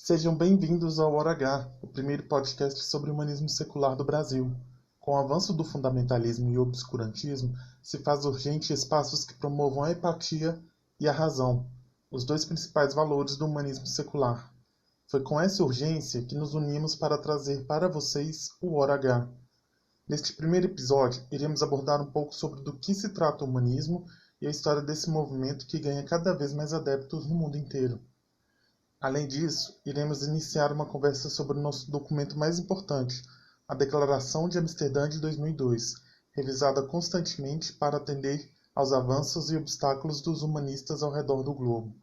Sejam bem-vindos ao Hora H, o primeiro podcast sobre o humanismo secular do Brasil. Com o avanço do fundamentalismo e obscurantismo, se faz urgente espaços que promovam a empatia e a razão, os dois principais valores do humanismo secular. Foi com essa urgência que nos unimos para trazer para vocês o Hora H. Neste primeiro episódio, iremos abordar um pouco sobre do que se trata o humanismo e a história desse movimento que ganha cada vez mais adeptos no mundo inteiro. Além disso, iremos iniciar uma conversa sobre o nosso documento mais importante, a Declaração de Amsterdã de 2002, revisada constantemente para atender aos avanços e obstáculos dos humanistas ao redor do globo.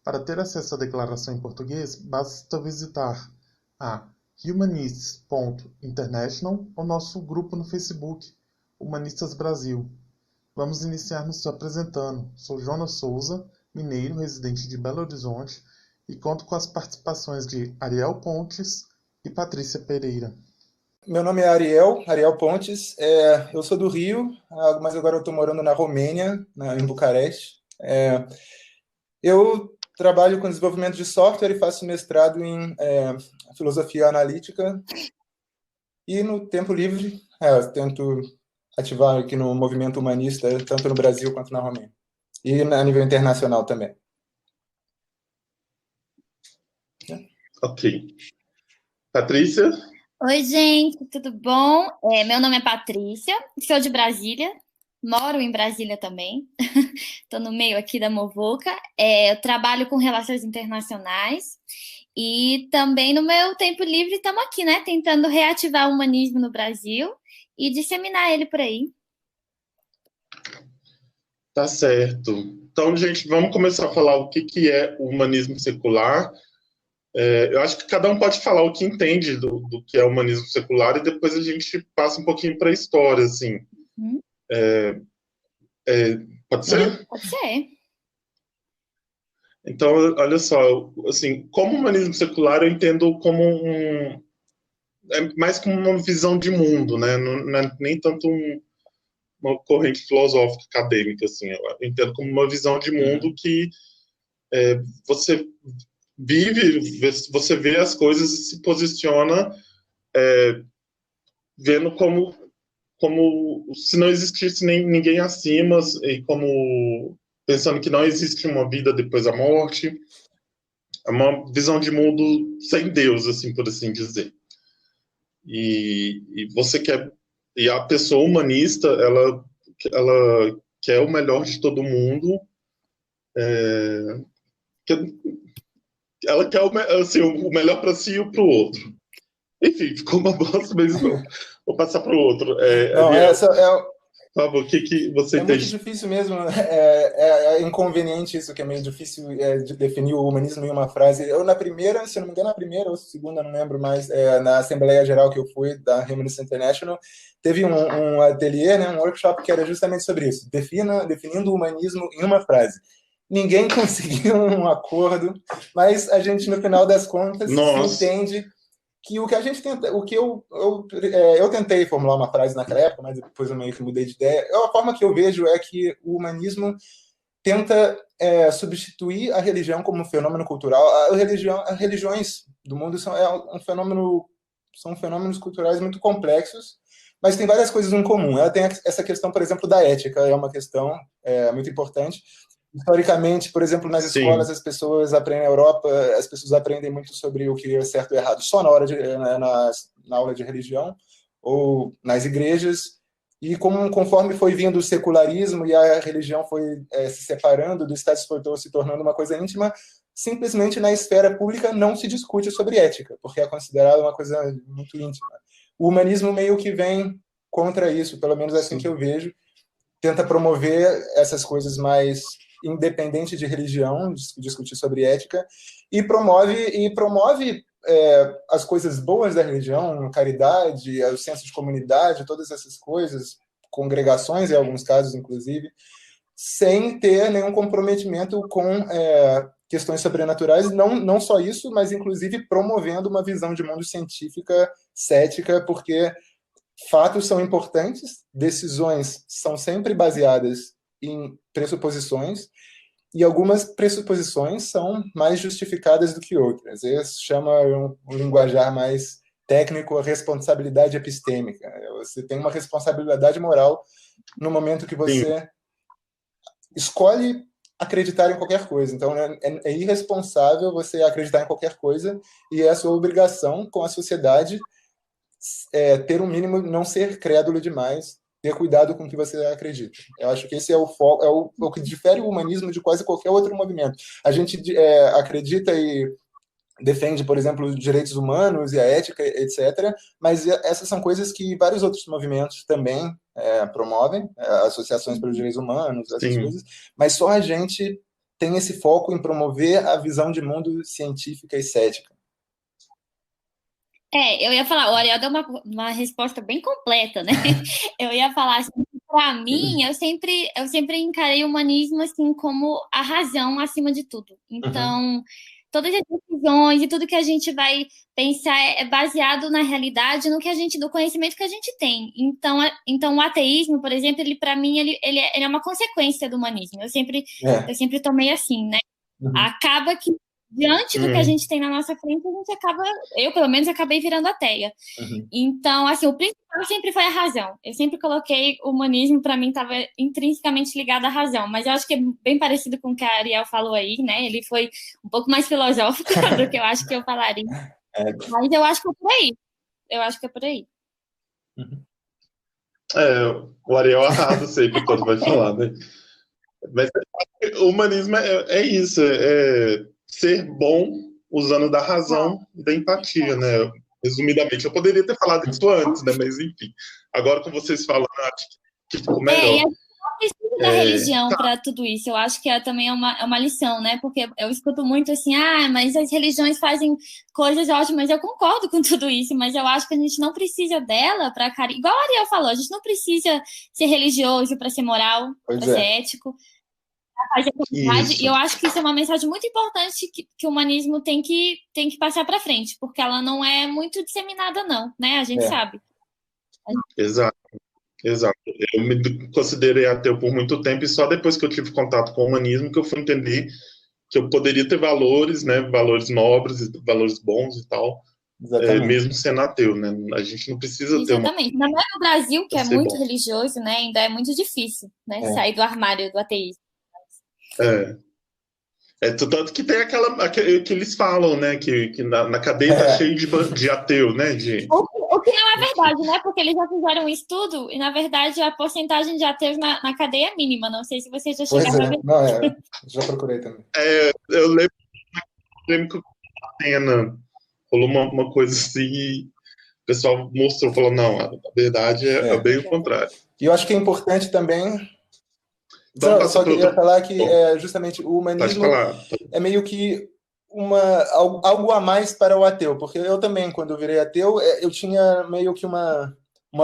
Para ter acesso à declaração em português, basta visitar a humanists.international ou nosso grupo no Facebook, Humanistas Brasil. Vamos iniciar nos apresentando. Sou Jonas Souza, mineiro, residente de Belo Horizonte, e conto com as participações de Ariel Pontes e Patrícia Pereira. Meu nome é Ariel Pontes, eu sou do Rio, mas agora eu estou morando na Romênia, em Bucareste. Eu trabalho com desenvolvimento de software e faço mestrado em filosofia analítica, e no tempo livre eu tento ativar aqui no movimento humanista, tanto no Brasil quanto na Romênia, e a nível internacional também. Ok. Patrícia? Oi, gente, tudo bom? Meu nome é Patrícia, sou de Brasília, moro em Brasília também, estou no meio aqui da Movoca. Eu trabalho com relações internacionais e também no meu tempo livre estamos aqui, né, tentando reativar o humanismo no Brasil e disseminar ele por aí. Tá certo. Então, gente, vamos começar a falar o que é o humanismo secular. Eu acho que cada um pode falar o que entende do que é o humanismo secular e depois a gente passa um pouquinho para a história, assim. Pode ser? Pode ser. Então, olha só, assim, como humanismo secular eu entendo como mais como uma visão de mundo, né? Não é nem tanto uma corrente filosófica acadêmica, assim. Eu entendo como uma visão de mundo que você vive, você vê as coisas e se posiciona vendo como se não existisse ninguém acima e como pensando que não existe uma vida depois da morte. É uma visão de mundo sem Deus, assim, por assim dizer. E você quer, e a pessoa humanista, ela quer o melhor de todo mundo. Ela quer assim, o melhor para si e para o outro. Enfim, ficou uma bosta, mas vou passar para o outro. Não, essa por favor, o que você entende? É muito difícil mesmo, é inconveniente isso, que é meio difícil de definir o humanismo em uma frase. Eu, na primeira, se eu não me engano, na primeira ou segunda, não lembro mais, na Assembleia Geral que eu fui, da Humanist International, teve um ateliê, né, um workshop que era justamente sobre isso, definindo o humanismo em uma frase. Ninguém conseguiu um acordo, mas a gente, no final das contas, se entende que o que a gente tenta, o que eu tentei formular uma frase naquela época, mas depois eu meio que mudei de ideia. A forma que eu vejo é que o humanismo tenta substituir a religião como um fenômeno cultural. As religiões do mundo são fenômenos culturais muito complexos, mas tem várias coisas em comum. Ela tem essa questão, por exemplo, da ética, é uma questão muito importante. Historicamente, por exemplo, nas escolas, as pessoas aprendem na Europa, as pessoas aprendem muito sobre o que é certo e errado só na aula de religião ou nas igrejas, e conforme foi vindo o secularismo e a religião foi se separando do status quo, se tornando uma coisa íntima, simplesmente na esfera pública não se discute sobre ética, porque é considerado uma coisa muito íntima. O humanismo meio que vem contra isso, pelo menos assim que eu vejo, tenta promover essas coisas mais independente de religião, discutir sobre ética, e promove as coisas boas da religião, caridade, o senso de comunidade, todas essas coisas, congregações, em alguns casos, inclusive, sem ter nenhum comprometimento com questões sobrenaturais, não só isso, mas, inclusive, promovendo uma visão de mundo científica, cética, porque fatos são importantes, decisões são sempre baseadas em pressuposições, e algumas pressuposições são mais justificadas do que outras. Isso chama um linguajar mais técnico a responsabilidade epistêmica. Você tem uma responsabilidade moral no momento que você escolhe acreditar em qualquer coisa. Então, é irresponsável você acreditar em qualquer coisa, e é a sua obrigação com a sociedade ter um mínimo, não ser crédulo demais, ter cuidado com o que você acredita. Eu acho que esse é o foco, o que difere o humanismo de quase qualquer outro movimento. A gente acredita e defende, por exemplo, os direitos humanos e a ética, etc., mas essas são coisas que vários outros movimentos também promovem, associações pelos direitos humanos, essas coisas, mas só a gente tem esse foco em promover a visão de mundo científica e cética. Eu ia falar, o Ariel deu uma resposta bem completa, né? Eu ia falar assim, para mim, eu sempre encarei o humanismo assim como a razão acima de tudo. Então, todas as decisões e tudo que a gente vai pensar é baseado na realidade, no conhecimento que a gente tem. Então o ateísmo, por exemplo, para mim, ele é uma consequência do humanismo. Eu sempre tomei assim, né? Acaba que, diante do que a gente tem na nossa frente, eu pelo menos acabei virando ateia. Então, assim, o principal sempre foi a razão. Eu sempre coloquei o humanismo, para mim, estava intrinsecamente ligado à razão, mas eu acho que é bem parecido com o que a Ariel falou aí, né? Ele foi um pouco mais filosófico do que eu acho que eu falaria. Mas eu acho que é por aí. Eu acho que é por aí. O Ariel arrasa sempre quando vai falar, né? Mas o humanismo é isso, é ser bom usando da razão e da empatia, né? Resumidamente, eu poderia ter falado isso antes, né? Mas enfim, agora com vocês falando, acho que ficou melhor. E a gente não precisa da religião para tudo isso. Eu acho que também é uma lição, né? Porque eu escuto muito assim, mas as religiões fazem coisas ótimas. Eu concordo com tudo isso, mas eu acho que a gente não precisa dela para igual a Ariel falou, a gente não precisa ser religioso para ser moral, para ser ético. E eu acho que isso é uma mensagem muito importante que o humanismo tem que passar para frente, porque ela não é muito disseminada, não, né? A gente sabe. Exato. Eu me considerei ateu por muito tempo, e só depois que eu tive contato com o humanismo que eu fui entender que eu poderia ter valores, né? Valores nobres, valores bons e tal, mesmo sendo ateu, né? A gente não precisa ter uma... Ainda mais no Brasil, que é muito religioso, né? Ainda é muito difícil, né? Sair do armário do ateísmo. Tanto que tem que eles falam, né? Que na cadeia tá cheio de ateu, né? O que não é verdade, né? Porque eles já fizeram um estudo e, na verdade, a porcentagem de ateus na cadeia é mínima. Não sei se vocês já chegaram a ver. Não, já procurei também. Eu lembro que o Atena rolou uma coisa assim e o pessoal mostrou, falou, não, a verdade é bem o contrário. E eu acho que é importante também... Só queria falar que justamente o humanismo é meio que algo a mais para o ateu, porque eu também, quando eu virei ateu, eu tinha meio que uma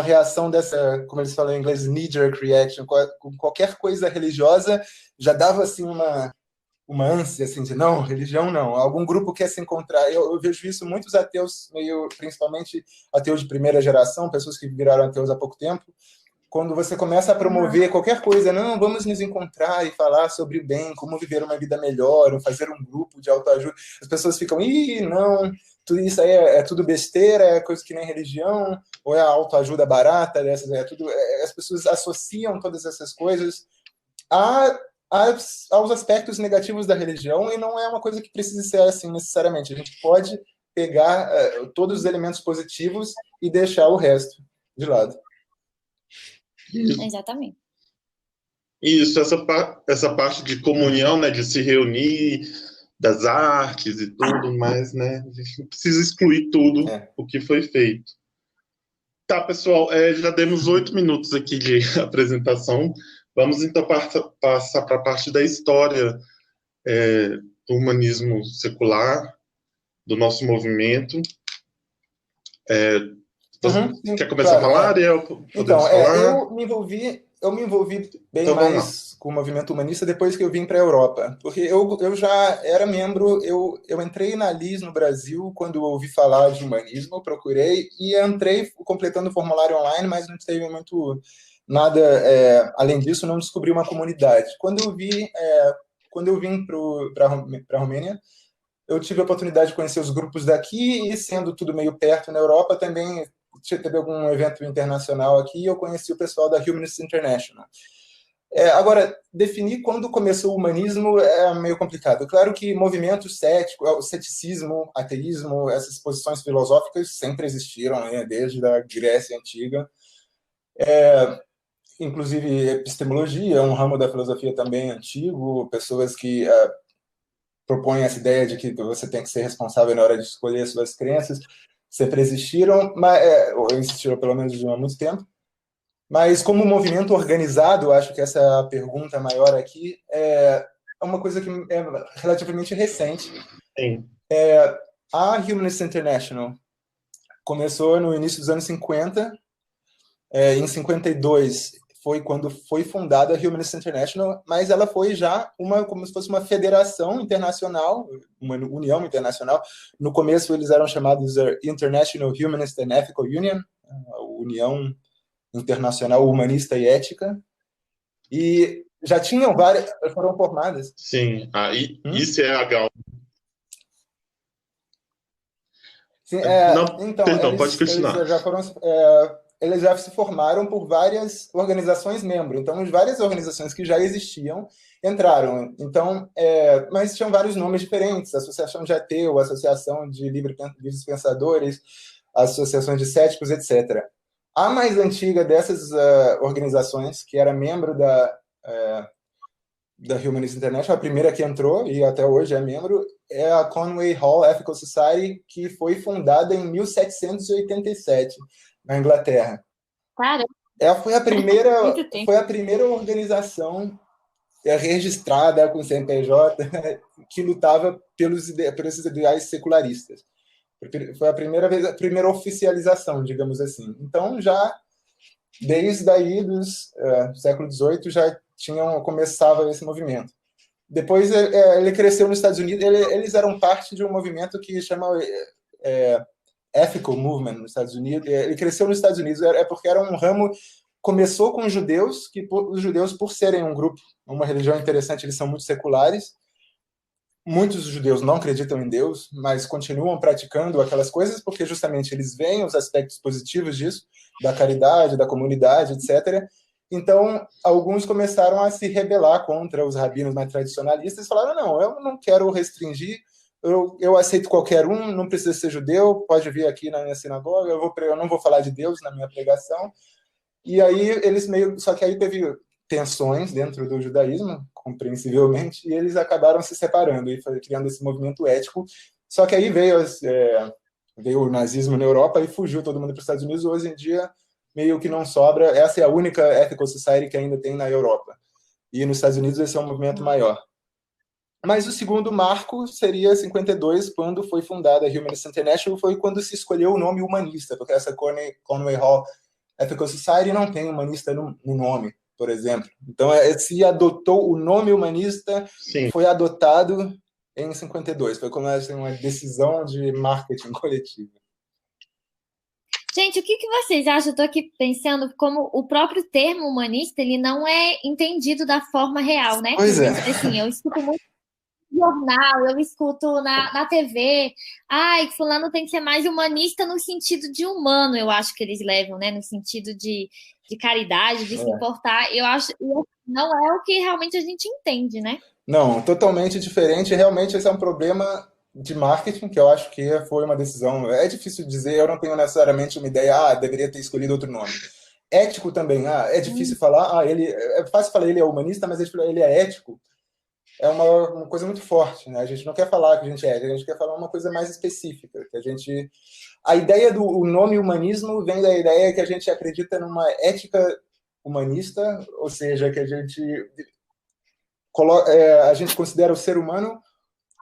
reação dessa, como eles falam em inglês, knee-jerk reaction, com qualquer coisa religiosa, já dava assim uma ânsia, assim, de não, religião não, algum grupo quer se encontrar. Eu vejo isso, muitos ateus, principalmente ateus de primeira geração, pessoas que viraram ateus há pouco tempo, quando você começa a promover qualquer coisa, não, vamos nos encontrar e falar sobre o bem, como viver uma vida melhor, ou fazer um grupo de autoajuda, as pessoas ficam, não, tudo isso aí é tudo besteira, é coisa que nem religião, ou é a autoajuda barata, as pessoas associam todas essas coisas aos aspectos negativos da religião, e não é uma coisa que precisa ser assim necessariamente. A gente pode pegar todos os elementos positivos e deixar o resto de lado. Exatamente. Isso, essa parte de comunhão, né, de se reunir, das artes e tudo, mas, né, a gente não precisa excluir tudo o que foi feito. Tá, pessoal, já demos 8 minutos aqui de apresentação. Vamos, então, passar para a parte da história do humanismo secular, do nosso movimento. Quer começar a falar, Ariel? Então, eu me envolvi bem mais com o movimento humanista depois que eu vim para a Europa, porque eu já era membro, eu entrei na LIS no Brasil quando eu ouvi falar de humanismo, eu procurei e entrei completando o formulário online, mas não teve muito nada, além disso, não descobri uma comunidade. Quando eu vi quando eu vim para a Romênia, eu tive a oportunidade de conhecer os grupos daqui e, sendo tudo meio perto na Europa, também teve algum evento internacional aqui e eu conheci o pessoal da Humanist International. Agora, definir quando começou o humanismo é meio complicado. Claro que movimentos céticos, o ceticismo, ateísmo, essas posições filosóficas sempre existiram, né, desde a Grécia Antiga. Inclusive, epistemologia é um ramo da filosofia também antigo, pessoas que propõem essa ideia de que você tem que ser responsável na hora de escolher suas crenças, sempre existiram, ou existiram pelo menos há muito tempo. Mas como movimento organizado, acho que essa é a pergunta maior aqui, é uma coisa que é relativamente recente. Sim. A Humanist International começou no início dos anos 50. Em 52 foi quando foi fundada a Humanist International, mas ela foi já como se fosse uma federação internacional, uma união internacional. No começo eles eram chamados International Humanist and Ethical Union, a União Internacional Humanista e Ética, e já tinham várias, foram formadas. Sim, isso é legal. Sim, não, então, perdão, pode continuar. Eles já se formaram por várias organizações membro. Então, várias organizações que já existiam entraram. Então, mas tinham vários nomes diferentes: Associação de Ateu, Associação de Livres Pensadores, Associações de Céticos, etc. A mais antiga dessas organizações, que era membro da Humanist International, a primeira que entrou e até hoje é membro, é a Conway Hall Ethical Society, que foi fundada em 1787, na Inglaterra. Claro. Foi a primeira organização registrada com CNPJ que lutava pelos ideais secularistas. Foi a primeira oficialização, digamos assim. Então, já desde aí dos século XVIII já começava esse movimento. Depois ele cresceu nos Estados Unidos. Eles eram parte de um movimento que chama Ethical Movement nos Estados Unidos. Ele cresceu nos Estados Unidos porque era um ramo. Começou com os judeus, que os judeus, por serem um grupo, uma religião interessante, eles são muito seculares. Muitos judeus não acreditam em Deus, mas continuam praticando aquelas coisas porque justamente eles veem os aspectos positivos disso, da caridade, da comunidade, etc. Então, alguns começaram a se rebelar contra os rabinos mais tradicionalistas e falaram: não, eu não quero restringir, eu aceito qualquer um, não precisa ser judeu, pode vir aqui na minha sinagoga, eu não vou falar de Deus na minha pregação. E aí só que aí teve tensões dentro do judaísmo, compreensivelmente, e eles acabaram se separando e criando esse movimento ético. Só que aí veio o nazismo na Europa e fugiu todo mundo para os Estados Unidos. Hoje em dia, meio que não sobra. Essa é a única Ethical Society que ainda tem na Europa. E nos Estados Unidos esse é um movimento maior. Mas o segundo marco seria 52, quando foi fundada a Humanist International, foi quando se escolheu o nome humanista, porque essa Conway Hall Ethical Society não tem humanista no nome, por exemplo. Então, se adotou o nome humanista, Sim. Foi adotado em 52. Foi como uma decisão de marketing coletivo. Gente, o que vocês acham? Eu estou aqui pensando como o próprio termo humanista ele não é entendido da forma real, né? Pois é. Assim, eu escuto muito jornal, eu escuto na TV, que fulano tem que ser mais humanista no sentido de humano, eu acho que eles levam, né? No sentido de caridade, de se importar. Eu acho que não é o que realmente a gente entende, né? Não, totalmente diferente. Realmente esse é um problema de marketing, que eu acho que foi uma decisão. É difícil dizer, eu não tenho necessariamente uma ideia, deveria ter escolhido outro nome. Ético também, é difícil falar, é fácil falar ele é humanista, mas ele é ético. É uma coisa muito forte, né? A gente não quer falar que a gente é ético, a gente quer falar uma coisa mais específica. A ideia do nome humanismo vem da ideia que a gente acredita numa ética humanista, ou seja, que a gente considera o ser humano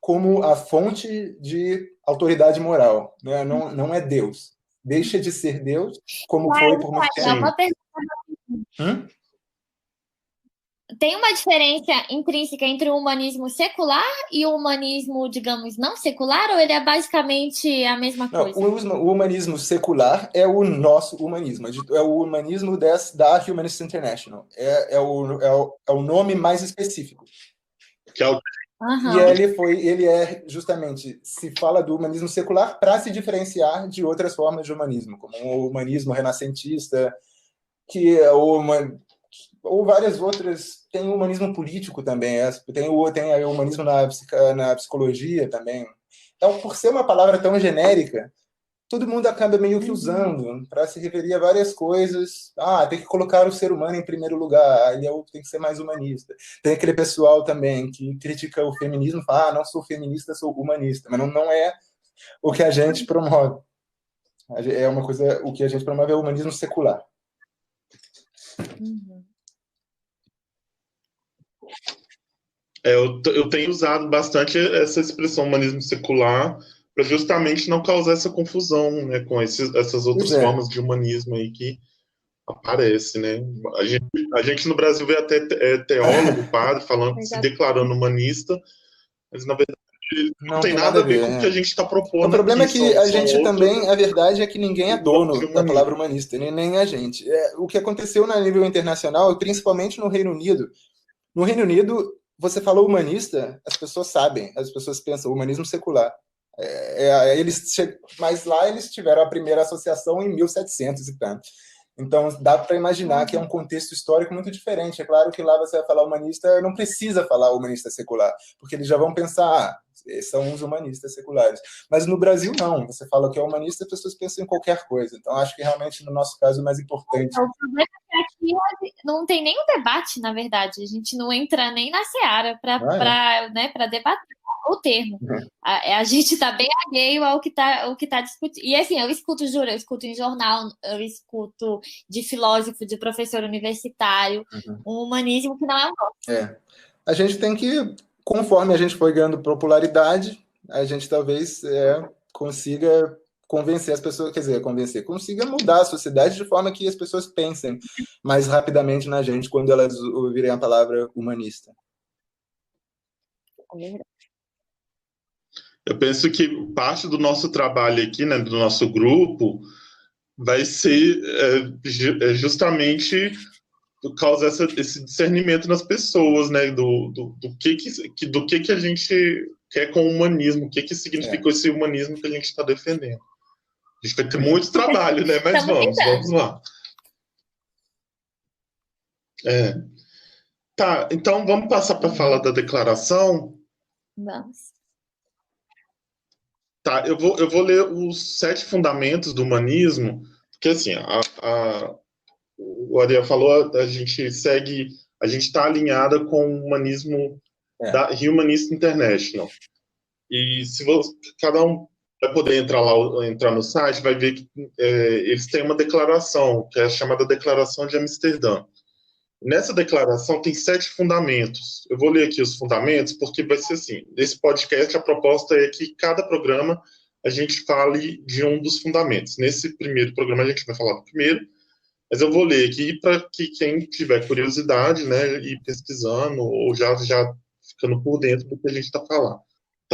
como a fonte de autoridade moral, né? Não é Deus. Deixa de ser Deus, como foi por muito tempo. Uma pergunta. Tem uma diferença intrínseca entre o humanismo secular e o humanismo, digamos, não secular, ou ele é basicamente a mesma coisa? O humanismo secular é o nosso humanismo, é o humanismo da Humanist International. É o nome mais específico. Que é o... Aham. E ele é justamente, se fala do humanismo secular para se diferenciar de outras formas de humanismo, como o humanismo renascentista, que é ou várias outras. Tem o humanismo político também, tem aí o humanismo na psicologia também. Então, por ser uma palavra tão genérica, todo mundo acaba meio que usando para se referir a várias coisas. Tem que colocar o ser humano em primeiro lugar, aí tem que ser mais humanista. Tem aquele pessoal também que critica o feminismo e fala, não sou feminista, sou humanista. Mas não é o que a gente promove. É uma coisa, o que a gente promove é o humanismo secular. Eu tenho usado bastante essa expressão humanismo secular para justamente não causar essa confusão, né, com essas outras formas de humanismo aí que aparece, né? A gente no Brasil vê até teólogo, padre, se declarando humanista, mas na verdade não tem nada a ver com o que a gente está propondo. O problema aqui, é que a gente também, a verdade é que ninguém é dono da palavra humanista, nem a gente. O que aconteceu no nível internacional, principalmente no Reino Unido, você falou humanista, as pessoas sabem, as pessoas pensam humanismo secular. Mas lá eles tiveram a primeira associação em 1700 e tanto. Então, dá para imaginar que é um contexto histórico muito diferente. É claro que lá você vai falar humanista, não precisa falar humanista secular, porque eles já vão pensar, são os humanistas seculares. Mas no Brasil, não. Você fala que é humanista, as pessoas pensam em qualquer coisa. Então, acho que realmente, no nosso caso, o mais importante... O problema é que aqui não tem nenhum debate, na verdade. A gente não entra nem na seara para debater o termo. A gente está bem alheio ao que tá discutindo. E assim, eu escuto em jornal, eu escuto de filósofo, de professor universitário, um humanismo que não é o nosso. A gente tem que, conforme a gente foi ganhando popularidade, a gente talvez consiga convencer as pessoas, consiga mudar a sociedade de forma que as pessoas pensem mais rapidamente na gente quando elas ouvirem a palavra humanista. Eu penso que parte do nosso trabalho aqui, né, do nosso grupo, vai ser justamente causar esse discernimento nas pessoas, né, do que a gente quer com o humanismo, o que significou esse humanismo que a gente está defendendo. A gente vai ter muito trabalho, né, mas vamos lá. Tá, então vamos passar para falar da declaração? Vamos. Tá, eu vou ler os 7 fundamentos do humanismo, porque assim, o Ariel falou, a gente está alinhada com o humanismo da Humanist International. E se cada um vai poder entrar no site, vai ver que eles têm uma declaração, que é a chamada Declaração de Amsterdã. Nessa declaração tem 7 fundamentos. Eu vou ler aqui os fundamentos, porque vai ser assim, nesse podcast a proposta é que cada programa a gente fale de um dos fundamentos. Nesse primeiro programa a gente vai falar do primeiro, mas eu vou ler aqui para que quem tiver curiosidade, né, ir pesquisando ou já ficando por dentro do que a gente está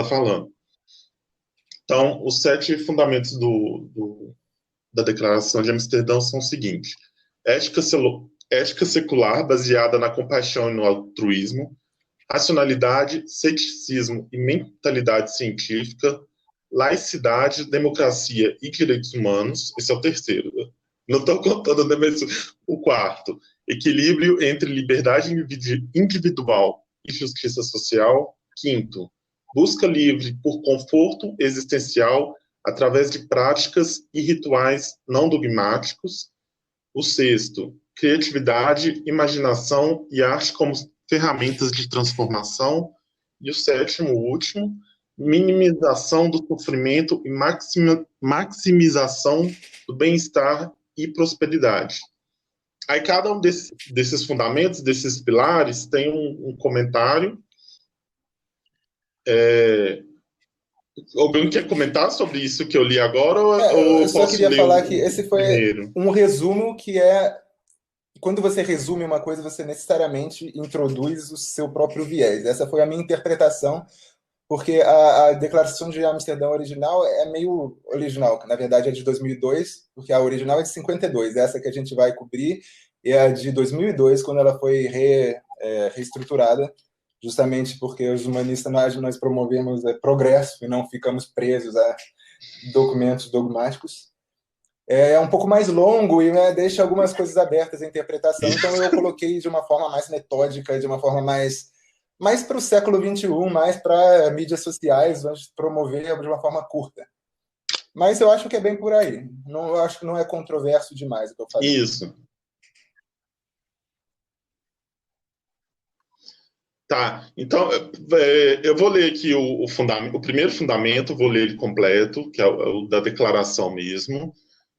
falando. Então, os 7 fundamentos da Declaração de Amsterdã são os seguintes: ética secular baseada na compaixão e no altruísmo, racionalidade, ceticismo e mentalidade científica, laicidade, democracia e direitos humanos. Esse é o terceiro. Não estou contando, né, mas o quarto: equilíbrio entre liberdade individual e justiça social. Quinto: busca livre por conforto existencial através de práticas e rituais não dogmáticos. O sexto: criatividade, imaginação e arte como ferramentas de transformação. E o sétimo, o último: minimização do sofrimento e maximização do bem-estar e prosperidade. Aí cada um desses fundamentos, desses pilares, tem um comentário. Alguém quer comentar sobre isso que eu li agora? Eu só queria falar que esse foi um resumo que quando você resume uma coisa, você necessariamente introduz o seu próprio viés. Essa foi a minha interpretação, porque a Declaração de Amsterdã original é meio original, que na verdade é de 2002, porque a original é de 52, essa que a gente vai cobrir é a de 2002, quando ela foi reestruturada justamente porque os humanistas nós promovemos progresso e não ficamos presos a documentos dogmáticos. É um pouco mais longo e, né, deixa algumas coisas abertas à interpretação, então eu coloquei de uma forma mais metódica, de uma forma mais para o século XXI, mais para mídias sociais, vamos promover de uma forma curta. Mas eu acho que é bem por aí. Não, eu acho que não é controverso demais o que eu falei. Isso. Tá, então eu vou ler aqui o primeiro fundamento, vou ler ele completo, que é o da declaração mesmo.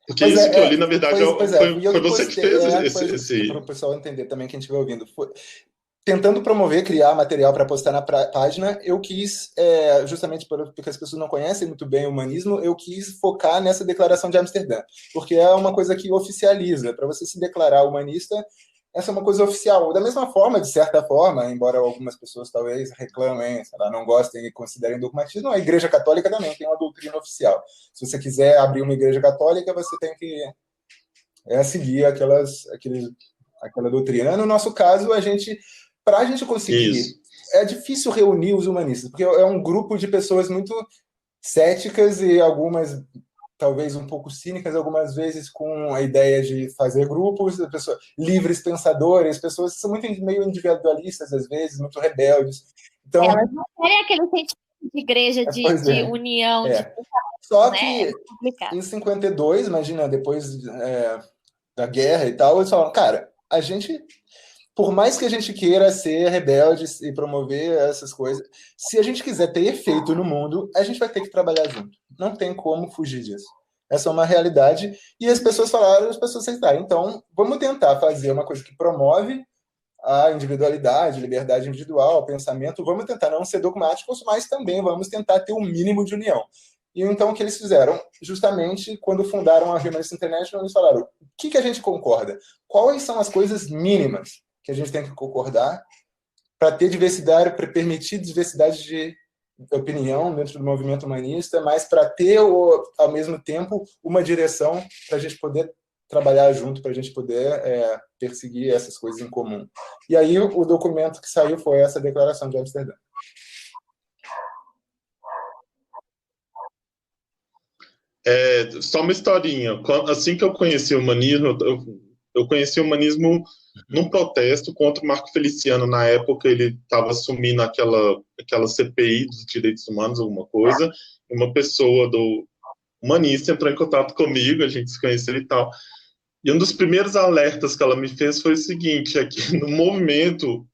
Porque isso que eu li, na verdade, foi você que fez esse... Para o pessoal entender também, quem estiver ouvindo. Tentando promover, criar material para postar na página, eu quis, justamente porque as pessoas não conhecem muito bem o humanismo, eu quis focar nessa declaração de Amsterdã, porque é uma coisa que oficializa. Para você se declarar humanista, essa é uma coisa oficial. Da mesma forma, de certa forma, embora algumas pessoas talvez reclamem, não gostem e considerem dogmatismo, a Igreja Católica também tem uma doutrina oficial. Se você quiser abrir uma igreja católica, você tem que seguir aquela doutrina. No nosso caso, para a gente conseguir... Isso. É difícil reunir os humanistas, porque é um grupo de pessoas muito céticas e algumas... talvez um pouco cínicas, algumas vezes com a ideia de fazer grupos, pessoas livres pensadores, pessoas que são muito meio individualistas, às vezes, muito rebeldes. Então, elas não querem aquele sentimento de igreja, de união. Só que, em 52, imagina, depois da guerra e tal, eles falam, cara, a gente... Por mais que a gente queira ser rebelde e promover essas coisas, se a gente quiser ter efeito no mundo, a gente vai ter que trabalhar junto. Não tem como fugir disso. Essa é uma realidade. E as pessoas falaram, as pessoas aceitaram. Então, vamos tentar fazer uma coisa que promove a individualidade, a liberdade individual, o pensamento. Vamos tentar não ser dogmáticos, mas também vamos tentar ter um mínimo de união. E então, o que eles fizeram? Justamente, quando fundaram a Humanist International, eles falaram, o que a gente concorda? Quais são as coisas mínimas que a gente tem que concordar para ter diversidade, para permitir diversidade de opinião dentro do movimento humanista, mas para ter, ao mesmo tempo, uma direção para a gente poder trabalhar junto, para a gente poder perseguir essas coisas em comum. E aí o documento que saiu foi essa Declaração de Amsterdã. Só uma historinha. Assim que eu conheci o humanismo, eu conheci o humanismo num protesto contra o Marco Feliciano. Na época, ele estava assumindo aquela CPI dos direitos humanos, alguma coisa, e uma pessoa do humanista entrou em contato comigo, a gente se conheceu e tal. E um dos primeiros alertas que ela me fez foi o seguinte, é que no movimento,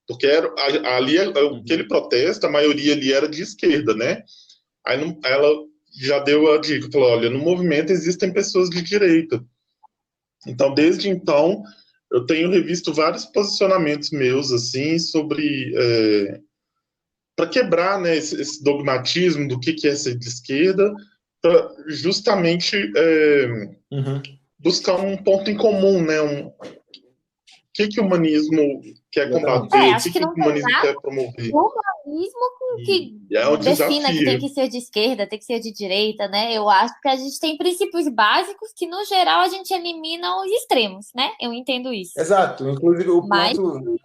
porque aquele protesto, a maioria ali era de esquerda, né? Aí ela já deu a dica, falou, olha, no movimento existem pessoas de direita. Então, desde então, eu tenho revisto vários posicionamentos meus, assim, sobre... para quebrar, né, esse dogmatismo do que é ser de esquerda, para justamente buscar um ponto em comum, né? O que o humanismo quer combater, o que o humanismo quer promover. O humanismo que defina que tem que ser de esquerda, tem que ser de direita, né? Eu acho que a gente tem princípios básicos que, no geral, a gente elimina os extremos, né? Eu entendo isso. Exato, inclusive o ponto...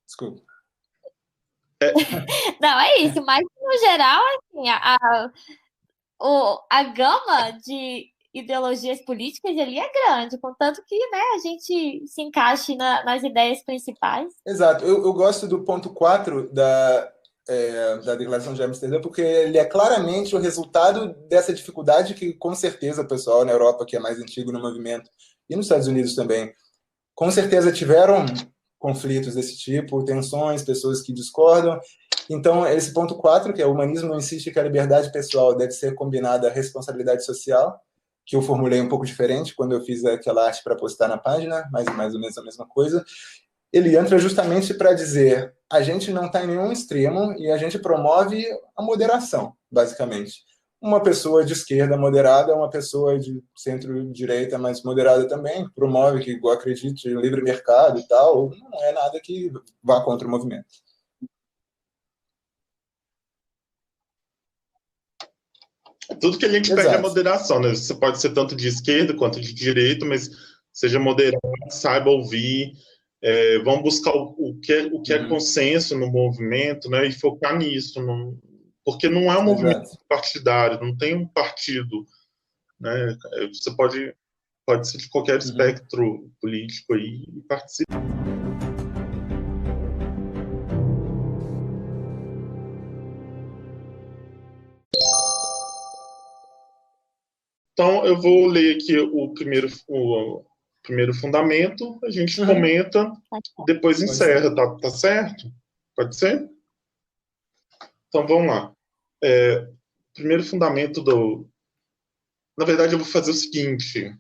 Desculpa. Não, é isso, mas, no geral, assim, a gama de ideologias políticas ali é grande, contanto que, né, a gente se encaixe nas ideias principais. Exato. Eu gosto do ponto 4 da Declaração de Amsterdã, porque ele é claramente o resultado dessa dificuldade que, com certeza, o pessoal na Europa, que é mais antigo no movimento, e nos Estados Unidos também, com certeza tiveram conflitos desse tipo, tensões, pessoas que discordam. Então, esse ponto 4, que é o humanismo insiste que a liberdade pessoal deve ser combinada à responsabilidade social, que eu formulei um pouco diferente quando eu fiz aquela arte para postar na página, mas mais ou menos a mesma coisa. Ele entra justamente para dizer, a gente não está em nenhum extremo e a gente promove a moderação, basicamente. Uma pessoa de esquerda moderada, uma pessoa de centro-direita mais moderada também, promove que acredite em livre mercado e tal, não é nada que vá contra o movimento. Tudo que a gente pede é moderação, né? Você pode ser tanto de esquerda quanto de direita, mas seja moderado, saiba ouvir, vamos buscar o que é consenso no movimento, né, e focar nisso, porque não é um movimento partidário, não tem um partido, né, você pode ser de qualquer espectro político aí e participar. Então, eu vou ler aqui o primeiro fundamento, a gente comenta, depois encerra, tá certo? Pode ser? Então, vamos lá. Primeiro fundamento Na verdade, eu vou fazer o seguinte.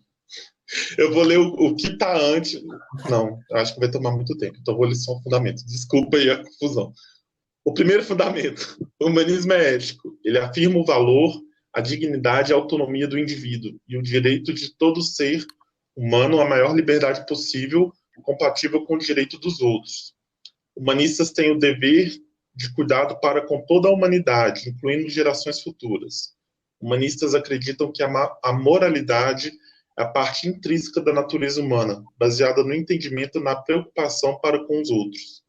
Eu vou ler o que está antes. Não, acho que vai tomar muito tempo, então eu vou ler só o fundamento. Desculpa aí a confusão. O primeiro fundamento. O humanismo é ético. Ele afirma o valor, a dignidade e a autonomia do indivíduo e o direito de todo ser humano à maior liberdade possível, compatível com o direito dos outros. Humanistas têm o dever de cuidado para com toda a humanidade, incluindo gerações futuras. Humanistas acreditam que a moralidade é a parte intrínseca da natureza humana, baseada no entendimento e na preocupação para com os outros,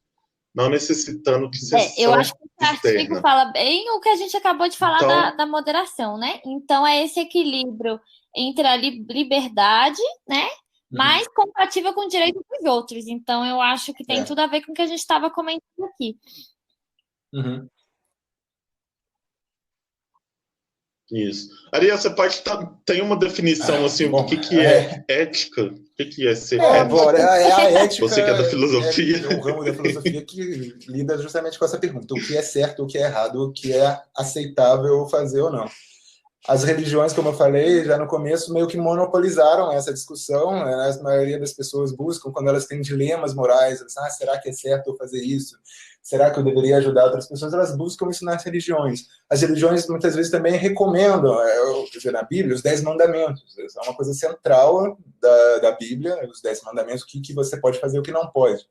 não necessitando de ser eu acho que esse artigo fala bem o que a gente acabou de falar da moderação, né? Então, é esse equilíbrio entre a liberdade, né? Mas compatível com o direito dos outros. Então, eu acho que tem tudo a ver com o que a gente estava comentando aqui. Isso. Ariel, você pode tem uma definição assim, do que é ética? O que é ser ético? A ética. Você que é da filosofia. É um ramo da filosofia que lida justamente com essa pergunta: o que é certo, o que é errado, o que é aceitável fazer ou não. As religiões, como eu falei já no começo, meio que monopolizaram essa discussão, né? A maioria das pessoas buscam, quando elas têm dilemas morais, será que é certo eu fazer isso? Será que eu deveria ajudar outras pessoas? Elas buscam isso nas religiões. As religiões, muitas vezes, também recomendam, quer dizer, na Bíblia, os 10 mandamentos. É uma coisa central da Bíblia, os 10 mandamentos, o que você pode fazer e o que não pode.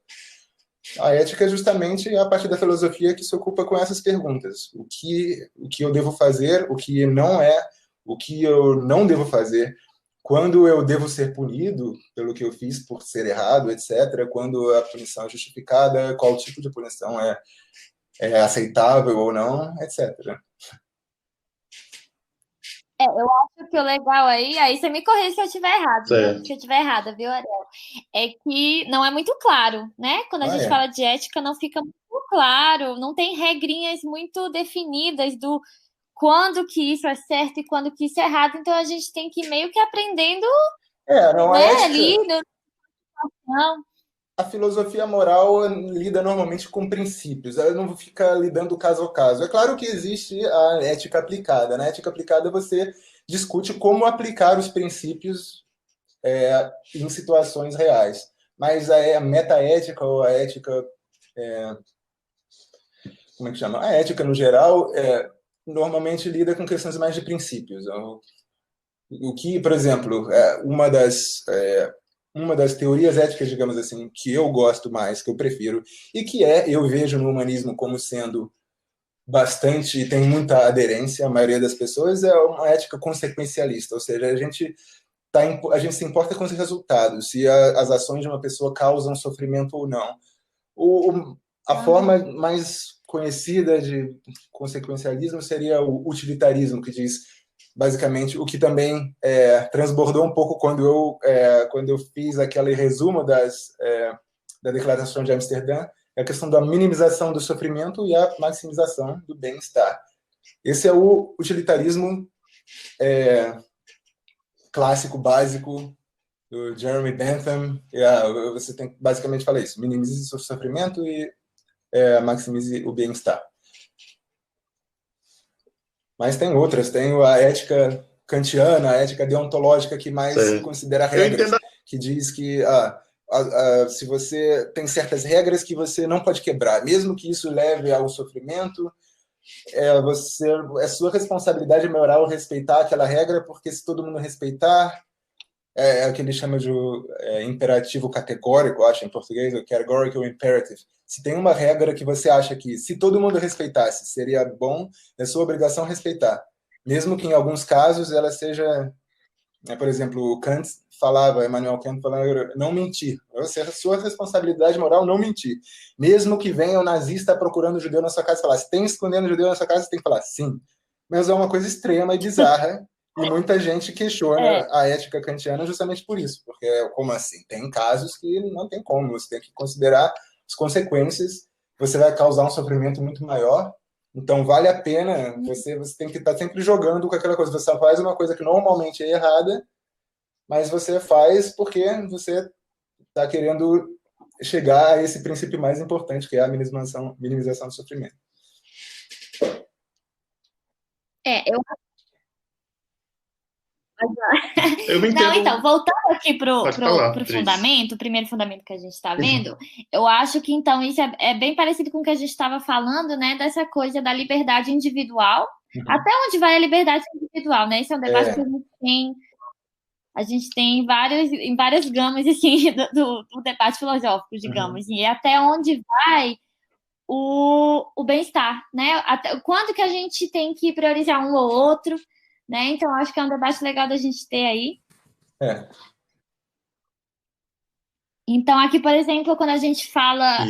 A ética é justamente a parte da filosofia que se ocupa com essas perguntas. O que eu devo fazer, o que não é, o que eu não devo fazer, quando eu devo ser punido pelo que eu fiz por ser errado, etc., quando a punição é justificada, qual tipo de punição é aceitável ou não, etc. Eu acho que o legal aí você me corrige se eu estiver errado, se eu estiver errada, viu, Ariel? É que não é muito claro, né? Quando a gente fala de ética, não fica muito claro, não tem regrinhas muito definidas do quando que isso é certo e quando que isso é errado, então a gente tem que ir meio que aprendendo ali. A filosofia moral lida normalmente com princípios, ela não fica lidando caso a caso. É claro que existe a ética aplicada. Na ética aplicada você discute como aplicar os princípios em situações reais. Mas a metaética ou a ética... como é que chama? A ética, no geral, normalmente lida com questões mais de princípios. O que, por exemplo, uma das teorias éticas, digamos assim, que eu gosto mais, que eu prefiro, e que eu vejo no humanismo como sendo bastante, tem muita aderência, a maioria das pessoas, é uma ética consequencialista, ou seja, a gente se importa com os resultados, se as ações de uma pessoa causam sofrimento ou não. A forma mais conhecida de consequencialismo seria o utilitarismo, que diz basicamente o que também transbordou um pouco quando eu fiz aquele resumo da Declaração de Amsterdã, é a questão da minimização do sofrimento e a maximização do bem-estar. Esse é o utilitarismo clássico, básico, do Jeremy Bentham. Você tem basicamente falar isso: minimize o sofrimento e maximize o bem-estar. Mas tem outras, tem a ética kantiana, a ética deontológica, que mais considera regras, que diz que se você tem certas regras que você não pode quebrar, mesmo que isso leve ao sofrimento, é sua responsabilidade moral respeitar aquela regra, porque se todo mundo respeitar, é o que ele chama de imperativo categórico, acho em português, o categorical imperative. Se tem uma regra que você acha que, se todo mundo respeitasse, seria bom, é sua obrigação respeitar. Mesmo que em alguns casos ela seja... por exemplo, Emmanuel Kant falava não mentir. É a sua responsabilidade moral não mentir. Mesmo que venha o nazista procurando o judeu na sua casa e falar, se tem escondendo o judeu na sua casa, você tem que falar sim. Mas é uma coisa extrema e bizarra, e muita gente questiona a ética kantiana justamente por isso, porque como assim? Tem casos que não tem como, você tem que considerar as consequências, você vai causar um sofrimento muito maior, então vale a pena, você tem que estar sempre jogando com aquela coisa, você faz uma coisa que normalmente é errada, mas você faz porque você está querendo chegar a esse princípio mais importante, que é a minimização do sofrimento. Eu me entendo. Não, então, voltando aqui pro fundamento, o primeiro fundamento que a gente está vendo, eu acho que, então, isso é bem parecido com o que a gente estava falando, né, dessa coisa da liberdade individual. Até onde vai a liberdade individual, né? Esse é um debate que a gente tem em várias gamas, assim, do debate filosófico, digamos, e até onde vai o bem-estar, né? Quando que a gente tem que priorizar um ou outro, né? Então, acho que é um debate legal da gente ter aí. Então, aqui, por exemplo, quando a gente fala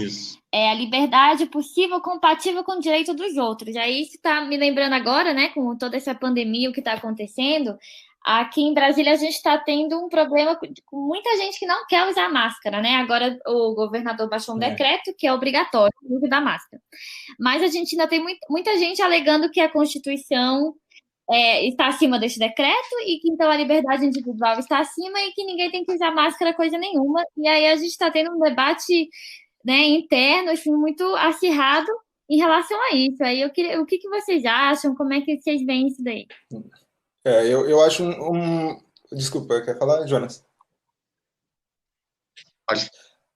a liberdade possível compatível com o direito dos outros. Aí isso está me lembrando agora, né, com toda essa pandemia, o que está acontecendo. Aqui em Brasília, a gente está tendo um problema com muita gente que não quer usar máscara, né? Agora o governador baixou um decreto que é obrigatório o uso da máscara. Mas a gente ainda tem muita gente alegando que a Constituição está acima desse decreto e que, então, a liberdade individual está acima e que ninguém tem que usar máscara coisa nenhuma. E aí a gente está tendo um debate, né, interno, assim, muito acirrado em relação a isso. Aí eu queria, o que vocês acham? Como é que vocês veem isso daí? Eu acho Desculpa, quer falar, Jonas?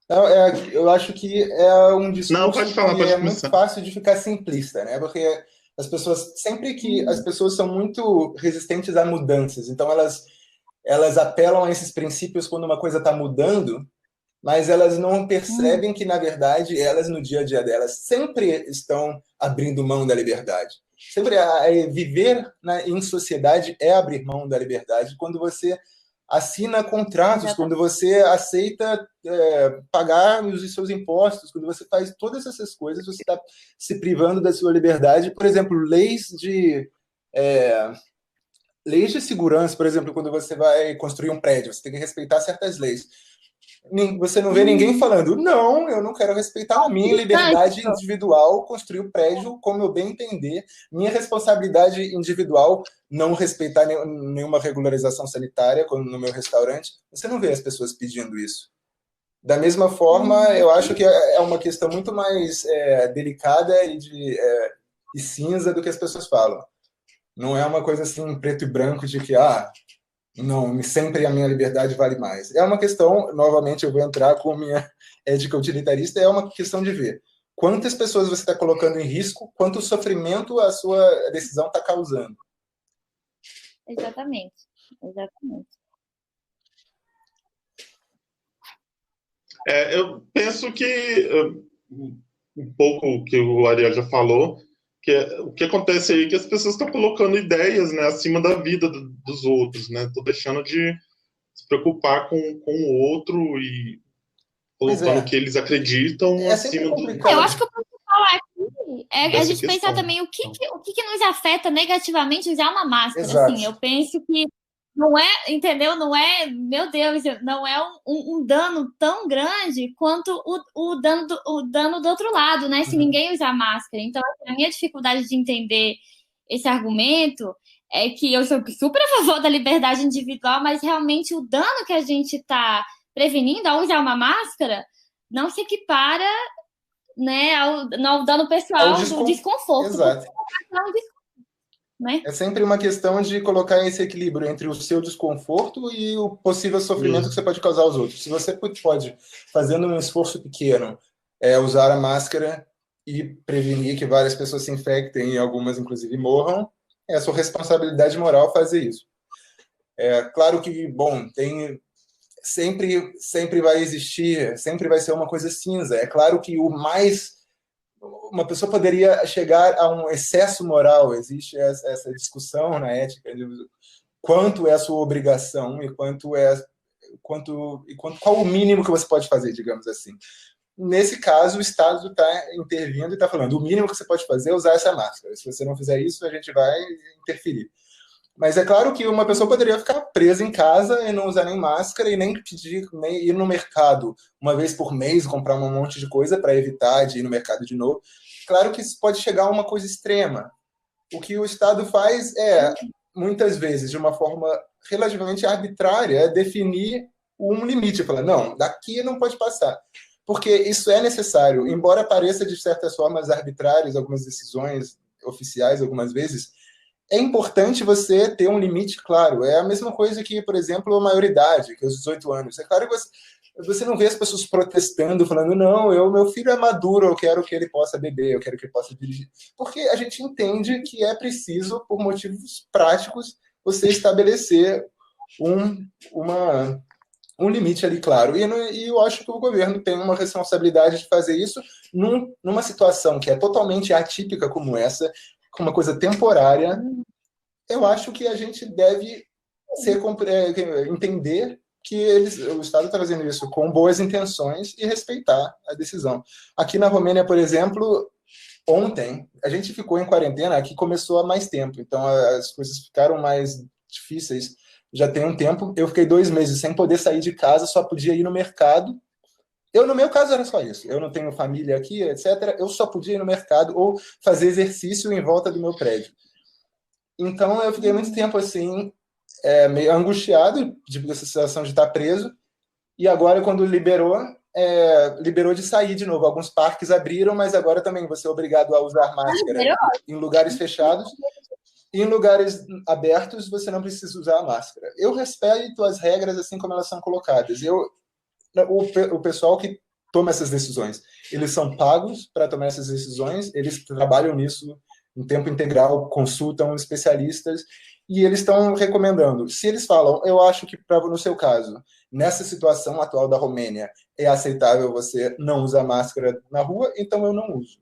Eu acho que é um discurso que é muito fácil de ficar simplista, né? Porque as pessoas, sempre que as pessoas são muito resistentes a mudanças, então elas apelam a esses princípios quando uma coisa está mudando, mas elas não percebem que, na verdade, elas, no dia a dia delas, sempre estão abrindo mão da liberdade. Sempre viver em sociedade é abrir mão da liberdade. Quando você assina contratos, quando você aceita pagar os seus impostos, quando você faz todas essas coisas, você está se privando da sua liberdade. Por exemplo, leis de segurança, por exemplo, quando você vai construir um prédio, você tem que respeitar certas leis. Você não vê ninguém falando, não, eu não quero respeitar a minha liberdade individual, construir o prédio como eu bem entender, minha responsabilidade individual, não respeitar nenhuma regularização sanitária no meu restaurante. Você não vê as pessoas pedindo isso. Da mesma forma, eu acho que é uma questão muito mais delicada e cinza do que as pessoas falam. Não é uma coisa assim, preto e branco, de que, não, sempre a minha liberdade vale mais. É uma questão, novamente, eu vou entrar com minha ética utilitarista, é uma questão de ver quantas pessoas você está colocando em risco, quanto sofrimento a sua decisão está causando. Exatamente. Eu penso que, um pouco o que o Ariel já falou, que o que acontece aí é que as pessoas estão colocando ideias, né, acima da vida dos outros, né? Estão deixando de se preocupar com o outro e colocando o que eles acreditam acima do... Eu acho que o principal aqui é a gente pensar também o que nos afeta negativamente usar uma máscara. Assim, eu penso que não é, entendeu? Não é, meu Deus, não é um dano tão grande quanto o dano do outro lado, né? Se ninguém usar máscara. Então, a minha dificuldade de entender esse argumento é que eu sou super a favor da liberdade individual, mas realmente o dano que a gente está prevenindo ao usar uma máscara não se equipara, né, ao dano pessoal do desconforto. Exato. Né? É sempre uma questão de colocar esse equilíbrio entre o seu desconforto e o possível sofrimento que você pode causar aos outros. Se você pode, fazendo um esforço pequeno, usar a máscara e prevenir que várias pessoas se infectem e algumas, inclusive, morram, é a sua responsabilidade moral fazer isso. Claro que, bom, sempre vai existir, sempre vai ser uma coisa cinza. É claro que uma pessoa poderia chegar a um excesso moral. Existe essa discussão na ética de quanto é a sua obrigação e quanto é qual o mínimo que você pode fazer, digamos assim. Nesse caso, o Estado está intervindo e está falando, o mínimo que você pode fazer é usar essa máscara. Se você não fizer isso, a gente vai interferir. Mas é claro que uma pessoa poderia ficar presa em casa e não usar nem máscara e nem ir no mercado uma vez por mês, comprar um monte de coisa para evitar de ir no mercado de novo. Claro que isso pode chegar a uma coisa extrema. O que o Estado faz é, muitas vezes, de uma forma relativamente arbitrária, é definir um limite. Falar, não, daqui não pode passar. Porque isso é necessário. Embora pareça, de certas formas, arbitrárias, algumas decisões oficiais, algumas vezes, é importante você ter um limite claro. É a mesma coisa que, por exemplo, a maioridade, que é os 18 anos. É claro que você não vê as pessoas protestando, falando, não, meu filho é maduro, eu quero que ele possa beber, eu quero que ele possa dirigir. Porque a gente entende que é preciso, por motivos práticos, você estabelecer um limite ali, claro. E eu acho que o governo tem uma responsabilidade de fazer isso numa situação que é totalmente atípica como essa, com uma coisa temporária. Eu acho que a gente deve entender que o Estado está fazendo isso com boas intenções e respeitar a decisão. Aqui na Romênia, por exemplo, ontem, a gente ficou em quarentena, aqui começou há mais tempo, então as coisas ficaram mais difíceis já tem um tempo. Eu fiquei 2 meses sem poder sair de casa, só podia ir no mercado. No meu caso, era só isso. Eu não tenho família aqui, etc. Eu só podia ir no mercado ou fazer exercício em volta do meu prédio. Então, eu fiquei muito tempo assim, meio angustiado, essa sensação de estar preso. E agora, quando liberou de sair de novo. Alguns parques abriram, mas agora também você é obrigado a usar máscara em lugares fechados. Em lugares abertos, você não precisa usar a máscara. Eu respeito as regras assim como elas são colocadas. O pessoal que toma essas decisões, eles são pagos para tomar essas decisões, eles trabalham nisso em tempo integral, consultam especialistas e eles estão recomendando. Se eles falam, eu acho que, no seu caso, nessa situação atual da Romênia, é aceitável você não usar máscara na rua, então eu não uso.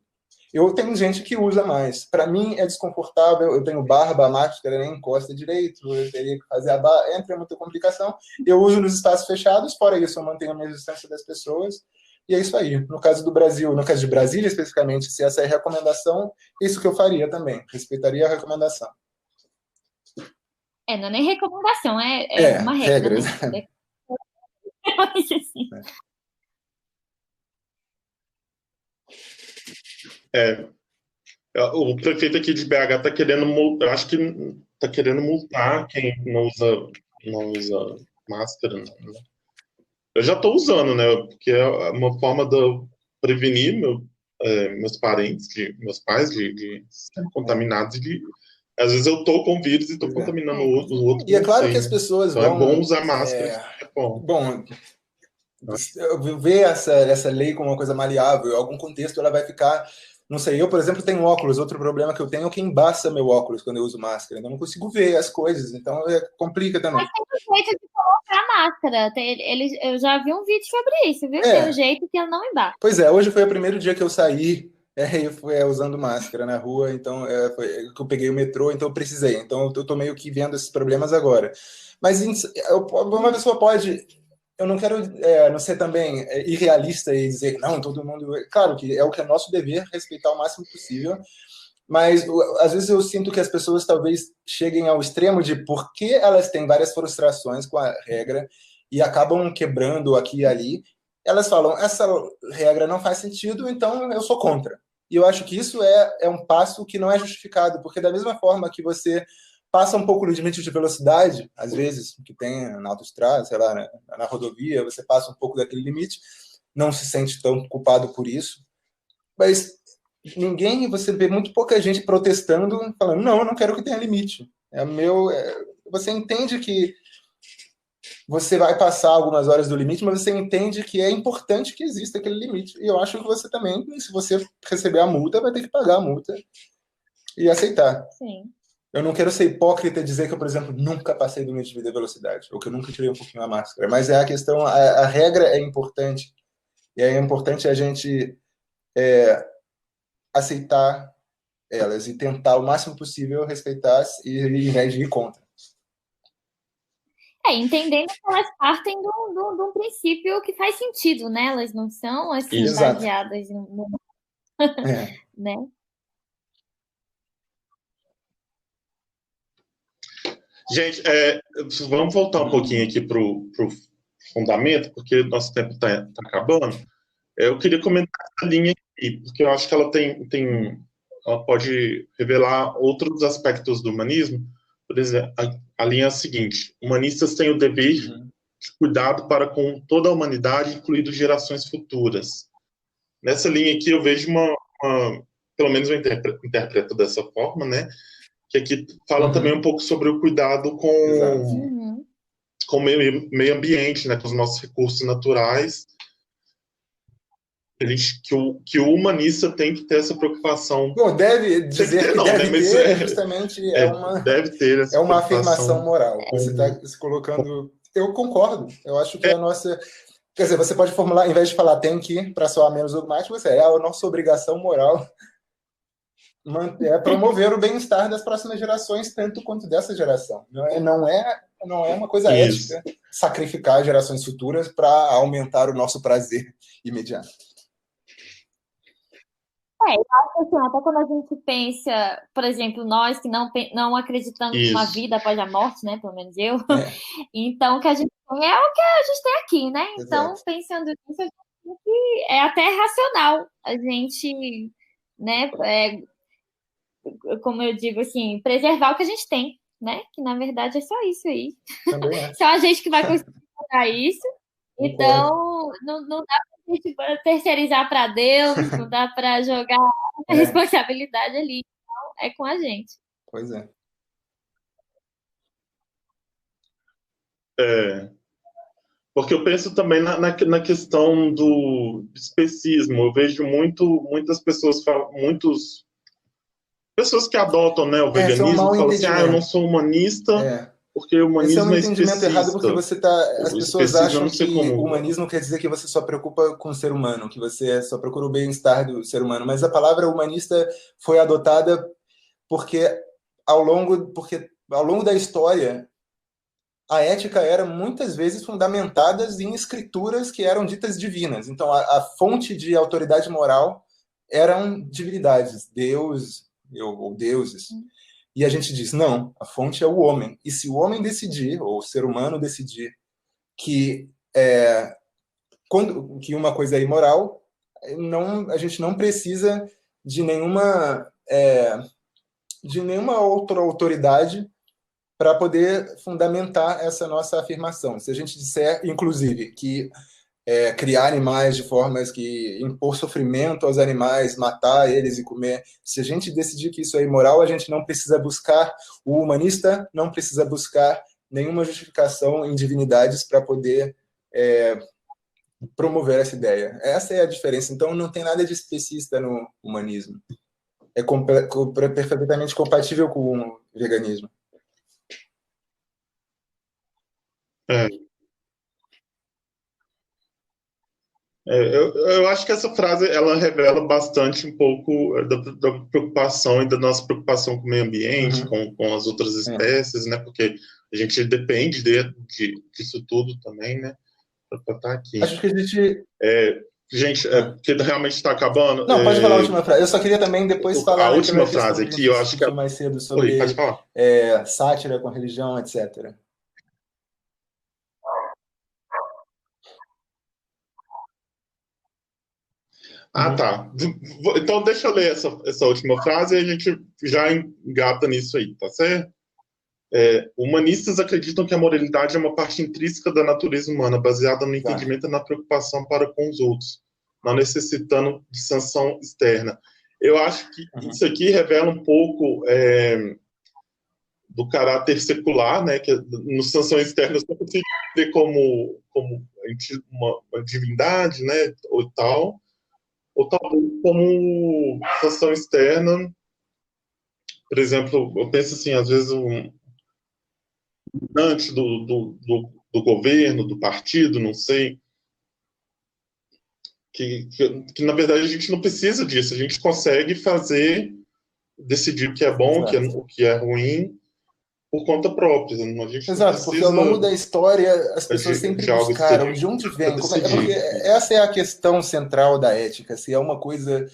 Eu tenho gente que usa mais. Para mim é desconfortável, eu tenho barba, a máscara nem encosta direito, eu teria que fazer a barba, entra muita complicação. Eu uso nos espaços fechados, fora isso eu mantenho a minha distância das pessoas, e é isso aí. No caso do Brasil, no caso de Brasília especificamente, se essa é a recomendação, isso que eu faria também, respeitaria a recomendação. Não é nem recomendação, é uma regra. Regras. Né? O prefeito aqui de BH está querendo multar, acho que está querendo multar quem não usa máscara. Né? Eu já estou usando, né? Porque é uma forma de eu prevenir meus parentes, meus pais de serem contaminados. Às vezes eu estou com vírus e estou contaminando o outro. E é claro que as pessoas então é bom usar máscara. Bom, ver essa lei como uma coisa maleável, em algum contexto ela vai ficar... Não sei, eu, por exemplo, tenho óculos. Outro problema que eu tenho é que embaça meu óculos quando eu uso máscara. Então, eu não consigo ver as coisas. Então, complica também. Mas tem um jeito de colocar a máscara. Eu já vi um vídeo sobre isso, viu? Tem um jeito que ela não embaça. Pois é, hoje foi o primeiro dia que eu saí eu fui usando máscara na rua. Então, foi que eu peguei o metrô, então eu precisei. Então, eu tô meio que vendo esses problemas agora. Mas uma pessoa pode... Eu não quero não ser também irrealista e dizer que não, todo mundo... Claro que é o que é nosso dever, respeitar o máximo possível, mas às vezes eu sinto que as pessoas talvez cheguem ao extremo de porque elas têm várias frustrações com a regra e acabam quebrando aqui e ali, elas falam, essa regra não faz sentido, então eu sou contra. E eu acho que isso é um passo que não é justificado, porque da mesma forma que você passa um pouco do limite de velocidade, às vezes, que tem na autoestrada, sei lá, na rodovia, você passa um pouco daquele limite, não se sente tão culpado por isso, mas você vê muito pouca gente protestando, falando, não, eu não quero que tenha limite. Você entende que você vai passar algumas horas do limite, mas você entende que é importante que exista aquele limite. E eu acho que você também, se você receber a multa, vai ter que pagar a multa e aceitar. Sim. Eu não quero ser hipócrita e dizer que eu, por exemplo, nunca passei do limite de velocidade, ou que eu nunca tirei um pouquinho a máscara, mas a questão, a regra é importante, e é importante a gente aceitar elas e tentar o máximo possível respeitar e em vez de ir contra. Entendendo que elas partem de um princípio que faz sentido, né? Elas não são, assim, Exato. baseadas no... né? Gente, vamos voltar um pouquinho aqui para o fundamento, porque nosso tempo está acabando. Eu queria comentar essa linha aqui, porque eu acho que ela ela pode revelar outros aspectos do humanismo. Por exemplo, a linha é a seguinte: humanistas têm o dever de cuidado para com toda a humanidade, incluindo gerações futuras. Nessa linha aqui eu vejo pelo menos eu interpreto dessa forma, né? Que aqui fala também um pouco sobre o cuidado com o meio ambiente, né? Com os nossos recursos naturais. Que o humanista tem que ter essa preocupação. Bom, deve dizer que deve ter, justamente deve ter essa uma afirmação moral. Você está se colocando... Eu concordo. Eu acho que a nossa... Quer dizer, você pode formular, em vez de falar tem que, para soar menos dogmático, é a nossa obrigação moral promover o bem-estar das próximas gerações, tanto quanto dessa geração. Não é uma coisa ética sacrificar gerações futuras para aumentar o nosso prazer imediato. Eu acho assim, até quando a gente pensa, por exemplo, nós que não acreditamos numa vida após a morte, né? Pelo menos eu. Então, o que a gente tem é o que a gente tem aqui, né? Então, pensando nisso, a gente é até racional a gente, né? Como eu digo assim, preservar o que a gente tem, né? Que na verdade é só isso aí. Só a gente que vai conseguir fazer isso. Então, não dá pra gente terceirizar para Deus, não dá para jogar a responsabilidade ali. Então, é com a gente. Pois é. Porque eu penso também na questão do especismo. Eu vejo muitas pessoas pessoas que adotam, né, o veganismo, falam assim, eu não sou humanista, porque o humanismo é especista. Esse é um entendimento errado, porque as pessoas acham que o humanismo quer dizer que você só preocupa com o ser humano, que você só procura o bem-estar do ser humano. Mas a palavra humanista foi adotada porque ao longo da história, a ética era muitas vezes fundamentada em escrituras que eram ditas divinas. Então, a fonte de autoridade moral eram divindades, Deus ou deuses. E a gente diz, não, a fonte é o homem. E se o homem decidir, ou o ser humano decidir, que uma coisa é imoral, a gente não precisa de nenhuma outra autoridade para poder fundamentar essa nossa afirmação. Se a gente disser, inclusive, que criar animais de formas que impor sofrimento aos animais, matar eles e comer, se a gente decidir que isso é imoral, a gente não precisa buscar, o humanista não precisa buscar nenhuma justificação em divindades para poder promover essa ideia. Essa é a diferença. Então, não tem nada de especista no humanismo. É perfeitamente compatível com o veganismo. Eu acho que essa frase ela revela bastante um pouco da preocupação e da nossa preocupação com o meio ambiente, com as outras espécies, né? Porque a gente depende disso tudo também, né? Para estar aqui. Acho que a gente... Gente, porque realmente está acabando. Não, pode falar a última frase. Eu só queria também depois falar a última frase aqui, eu acho que mais cedo sobre pode falar. Sátira com religião, etc. Tá. Então deixa eu ler essa última frase e a gente já engata nisso aí, tá certo? Humanistas acreditam que a moralidade é uma parte intrínseca da natureza humana, baseada no entendimento e na preocupação para com os outros, não necessitando de sanção externa. Eu acho que isso aqui revela um pouco do caráter secular, né? Que no sanção externa eu consigo ver como uma divindade, né? Ou talvez como sanção externa. Por exemplo, eu penso assim, às vezes antes do governo, do partido, não sei, que na verdade a gente não precisa disso, a gente consegue decidir o que é bom, o que é ruim, por conta própria. A gente Exato, porque ao longo da história as pessoas sempre buscaram de onde vem. Porque essa é a questão central da ética, se é uma coisa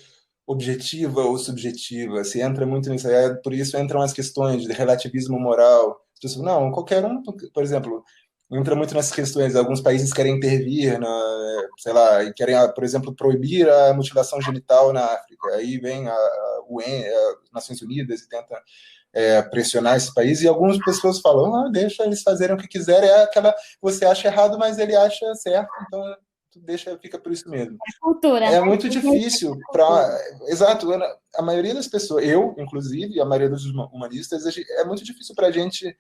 objetiva ou subjetiva, se entra muito nisso. Por isso entram as questões de relativismo moral. Não, qualquer um, por exemplo, entra muito nessas questões. Alguns países querem intervir, sei lá, e querem, por exemplo, proibir a mutilação genital na África. Aí vem a UN, as Nações Unidas, e tenta pressionar esse país, e algumas pessoas falam, deixa eles fazerem o que quiserem, você acha errado, mas ele acha certo, então fica por isso mesmo. Cultura. É muito difícil exato, a maioria das pessoas, eu, inclusive, a maioria dos humanistas, é muito difícil para a gente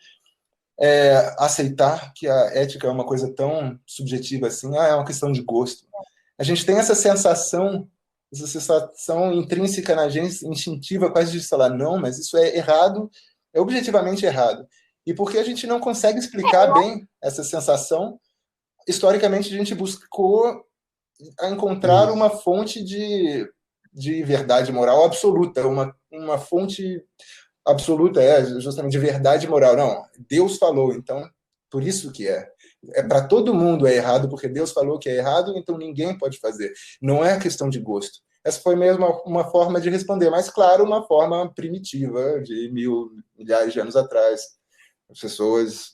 aceitar que a ética é uma coisa tão subjetiva assim, é uma questão de gosto. A gente tem essa sensação intrínseca na gente, instintiva, quase de falar, não, mas isso é errado, é objetivamente errado. E porque a gente não consegue explicar bem essa sensação, historicamente a gente buscou encontrar uma fonte de verdade moral absoluta, uma fonte absoluta, justamente de verdade moral. Não, Deus falou, então, por isso que para todo mundo é errado, porque Deus falou que é errado, então ninguém pode fazer. Não é questão de gosto. Essa foi mesmo uma forma de responder, mas, claro, uma forma primitiva de milhares de anos atrás. As pessoas,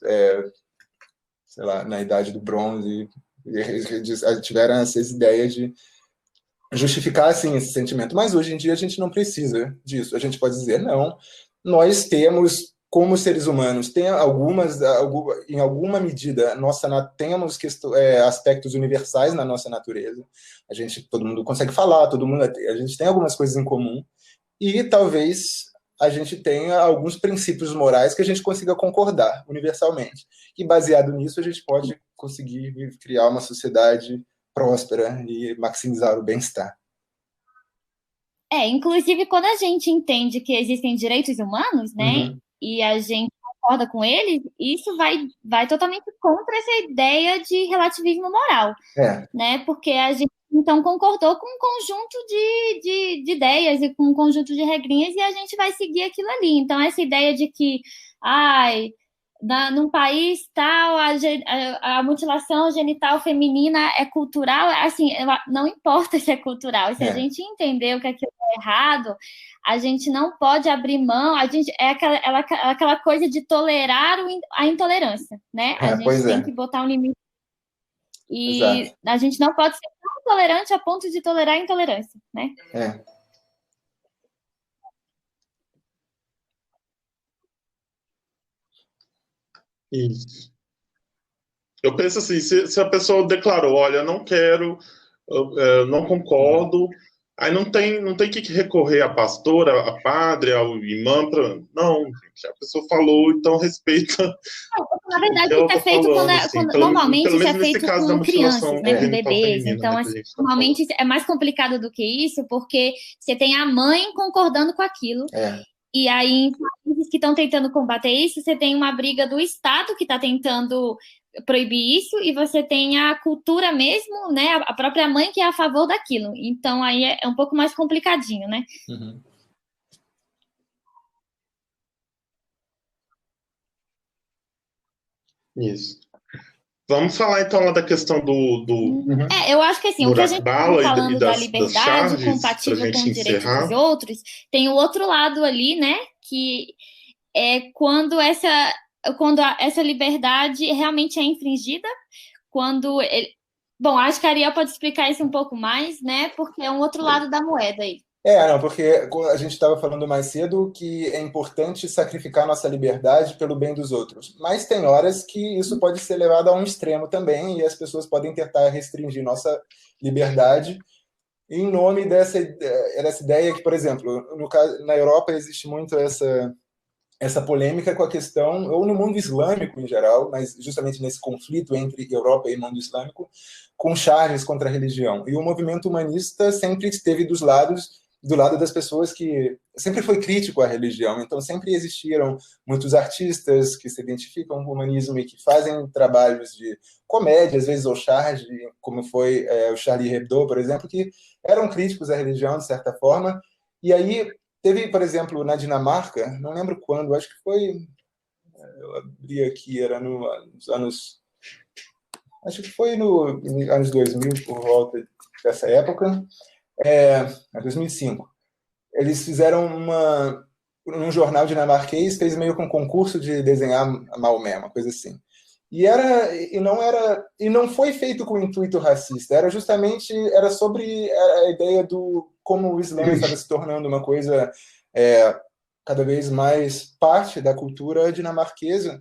sei lá, na Idade do Bronze, tiveram essas ideias de justificar, assim, esse sentimento. Mas, hoje em dia, a gente não precisa disso. A gente pode dizer, não, nós temos... Como seres humanos, em alguma medida, temos aspectos universais na nossa natureza. Todo mundo consegue falar, a gente tem algumas coisas em comum, e talvez a gente tenha alguns princípios morais que a gente consiga concordar universalmente. E baseado nisso, a gente pode conseguir criar uma sociedade próspera e maximizar o bem-estar. Inclusive, quando a gente entende que existem direitos humanos, né? E a gente concorda com eles, isso vai totalmente contra essa ideia de relativismo moral, né? Porque a gente, então, concordou com um conjunto de ideias e com um conjunto de regrinhas e a gente vai seguir aquilo ali. Então, essa ideia de que, num país tal, a mutilação genital feminina é cultural, assim, não importa se é cultural, se a gente entender o que aquilo é errado, a gente não pode abrir mão, aquela coisa de tolerar a intolerância, né? A gente tem que botar um limite. E exato. A gente não pode ser tão intolerante a ponto de tolerar a intolerância, né? Isso. Eu penso assim, se a pessoa declarou, olha, não quero, não concordo, aí não tem que recorrer à pastora, à padre, ao imã, não, gente, a pessoa falou, então respeita. Na verdade, isso é feito normalmente isso é feito com crianças, né, com bebês, então, assim, normalmente é mais complicado do que isso, porque você tem a mãe concordando com aquilo, e aí, em países que estão tentando combater isso, você tem uma briga do Estado que está tentando proibir isso, e você tem a cultura mesmo, né? A própria mãe que é a favor daquilo. Então, aí é um pouco mais complicadinho, né? Isso. Vamos falar, então, lá da questão do eu acho que, assim, o que a gente está falando da liberdade compatível com o direito dos outros, tem o outro lado ali, né? Que é quando essa liberdade realmente é infringida, Bom, acho que a Ariel pode explicar isso um pouco mais, né? Porque é um outro lado da moeda aí. Porque a gente estava falando mais cedo que é importante sacrificar nossa liberdade pelo bem dos outros. Mas tem horas que isso pode ser levado a um extremo também, e as pessoas podem tentar restringir nossa liberdade em nome dessa ideia que, por exemplo, na Europa existe muito essa polêmica com a questão, ou no mundo islâmico em geral, mas justamente nesse conflito entre Europa e mundo islâmico, com charges contra a religião. E o movimento humanista sempre esteve do lado das pessoas que sempre foi crítico à religião. Então, sempre existiram muitos artistas que se identificam com o humanismo e que fazem trabalhos de comédia, às vezes, ou charge, como foi o Charlie Hebdo, por exemplo, que eram críticos à religião, de certa forma. E aí, teve, por exemplo, na Dinamarca, não lembro quando, acho que foi Eu abri aqui, era nos anos... Acho que foi nos anos 2000, por volta dessa época. 2005. Eles fizeram um jornal dinamarquês, fez meio que um concurso de desenhar Maomé, uma coisa assim. E não foi feito com intuito racista, era sobre a ideia do como o Islã estava se tornando uma coisa cada vez mais parte da cultura dinamarquesa,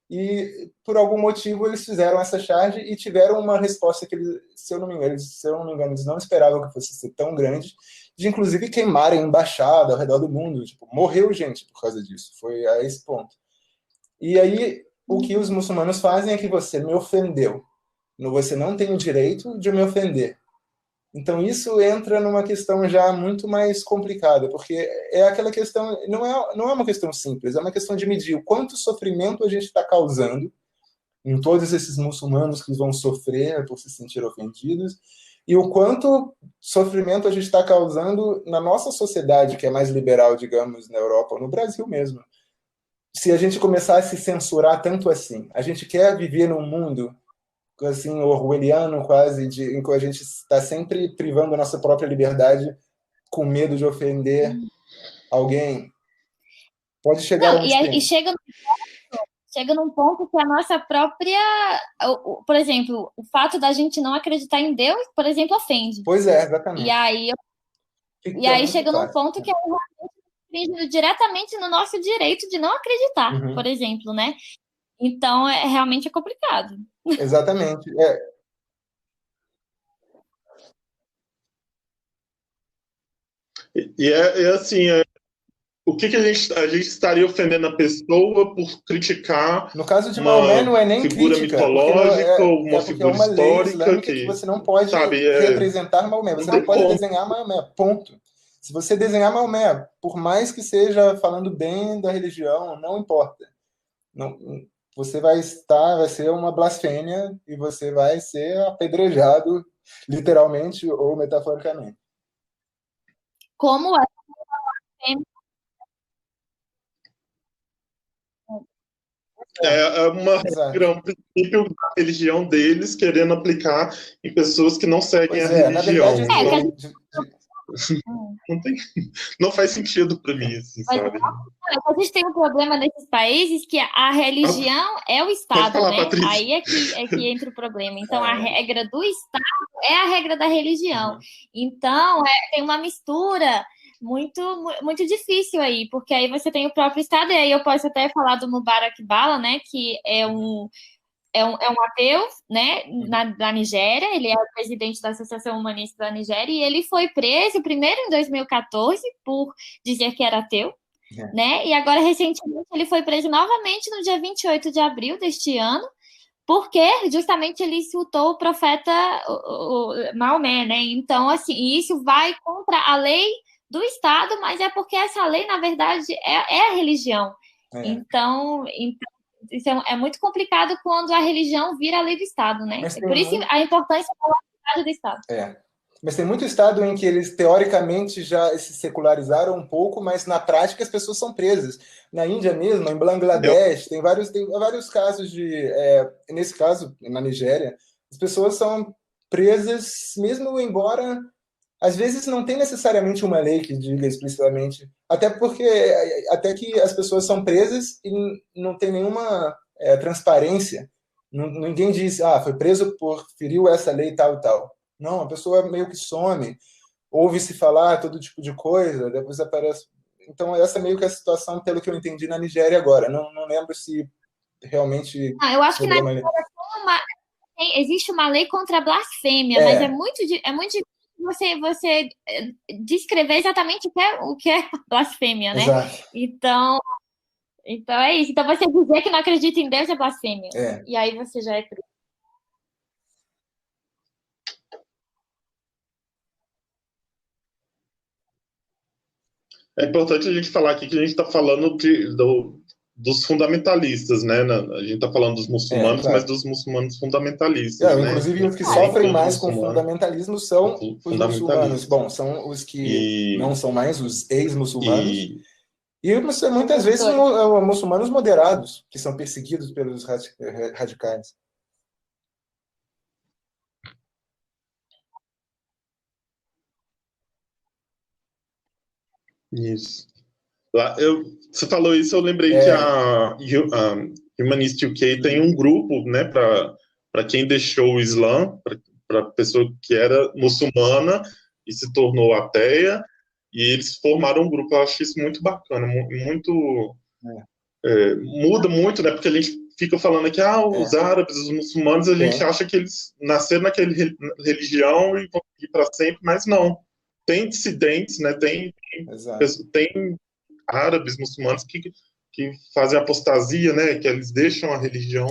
e por algum motivo eles fizeram essa charge e tiveram uma resposta que eles, se eu não me engano, eles não esperavam que fosse ser tão grande, de inclusive queimarem embaixada ao redor do mundo. Tipo, morreu gente por causa disso, foi a esse ponto. E aí o que os muçulmanos fazem é que você me ofendeu, você não tem o direito de me ofender. Então isso entra numa questão já muito mais complicada, porque é aquela questão, não é uma questão simples, é uma questão de medir o quanto sofrimento a gente está causando em todos esses muçulmanos que vão sofrer por se sentir ofendidos, e o quanto sofrimento a gente está causando na nossa sociedade, que é mais liberal, digamos, na Europa ou no Brasil mesmo. Se a gente começar a se censurar tanto assim, a gente quer viver num mundo assim, orwelliano quase, em que a gente está sempre privando a nossa própria liberdade com medo de ofender alguém. Pode chegar a e chega num ponto que a nossa própria... Por exemplo, o fato da gente não acreditar em Deus, por exemplo, ofende. Pois é, exatamente. E aí chega num ponto que é infringindo diretamente no nosso direito de não acreditar, por exemplo, né? Então, realmente é complicado. Exatamente. Assim, o que a gente estaria ofendendo a pessoa por criticar no caso de Maomé, não é nem figura crítica, mitológica ou uma porque figura é uma lei histórica islâmica que você não pode representar Maomé, você não pode desenhar Maomé, ponto. Se você desenhar Maomé, por mais que seja falando bem da religião, não importa. Não, você vai ser uma blasfêmia e você vai ser apedrejado, literalmente ou metaforicamente. Como a um princípio da religião deles querendo aplicar em pessoas que não seguem a religião. Na verdade, não faz sentido para mim, assim, sabe? A gente tem um problema nesses países que a religião é o Estado, falar, né? Patrícia. Aí é que entra o problema. Então, a regra do Estado é a regra da religião. Então, tem uma mistura muito, muito difícil aí, porque aí você tem o próprio Estado, e aí eu posso até falar do Mubarak Bala, né? Que é um ateu, né, na Nigéria. Ele é o presidente da Associação Humanista da Nigéria, e ele foi preso primeiro em 2014 por dizer que era ateu, né? E agora, recentemente, ele foi preso novamente no dia 28 de abril deste ano, porque justamente ele insultou o profeta Maomé, né? Então, assim, isso vai contra a lei do Estado, mas é porque essa lei, na verdade, é a religião. Então, isso é muito complicado quando a religião vira a lei do Estado, né? Por isso a importância da lei do Estado. Mas tem muito estado em que eles, teoricamente, já se secularizaram um pouco, mas na prática as pessoas são presas. Na Índia mesmo, em Bangladesh, tem vários casos nesse caso, na Nigéria, as pessoas são presas, mesmo embora, às vezes, não tem necessariamente uma lei que diga explicitamente, até que as pessoas são presas e não tem nenhuma transparência. Ninguém diz, foi preso por feriu essa lei tal e tal. Não, a pessoa meio que some, ouve-se falar todo tipo de coisa, depois aparece... Então, essa meio que é a situação, pelo que eu entendi, na Nigéria agora. Não lembro se realmente... eu acho que na Nigéria existe uma lei contra a blasfêmia, mas é muito difícil você descrever exatamente o que é blasfêmia, né? Exato. Então é isso. Então, você dizer que não acredita em Deus é blasfêmia. E aí você já é preso. É importante a gente falar aqui que a gente está falando dos fundamentalistas, né? A gente está falando dos muçulmanos, claro. Mas dos muçulmanos fundamentalistas, né? Inclusive, os que sofrem mais com o fundamentalismo são os muçulmanos. Bom, são os que não são mais os ex-muçulmanos. E muitas vezes muçulmanos moderados, que são perseguidos pelos radicais. Isso. Você falou isso, eu lembrei que a Humanist UK tem um grupo, né, para quem deixou o Islã, para pessoa que era muçulmana e se tornou ateia, e eles formaram um grupo. Eu acho isso muito bacana, muito muda muito, né? Porque a gente fica falando aqui, os árabes, os muçulmanos, a gente acha que eles nasceram naquela religião e vão ir para sempre, mas não. Tem dissidentes, né? Tem árabes, muçulmanos que fazem apostasia, né? Que eles deixam a religião.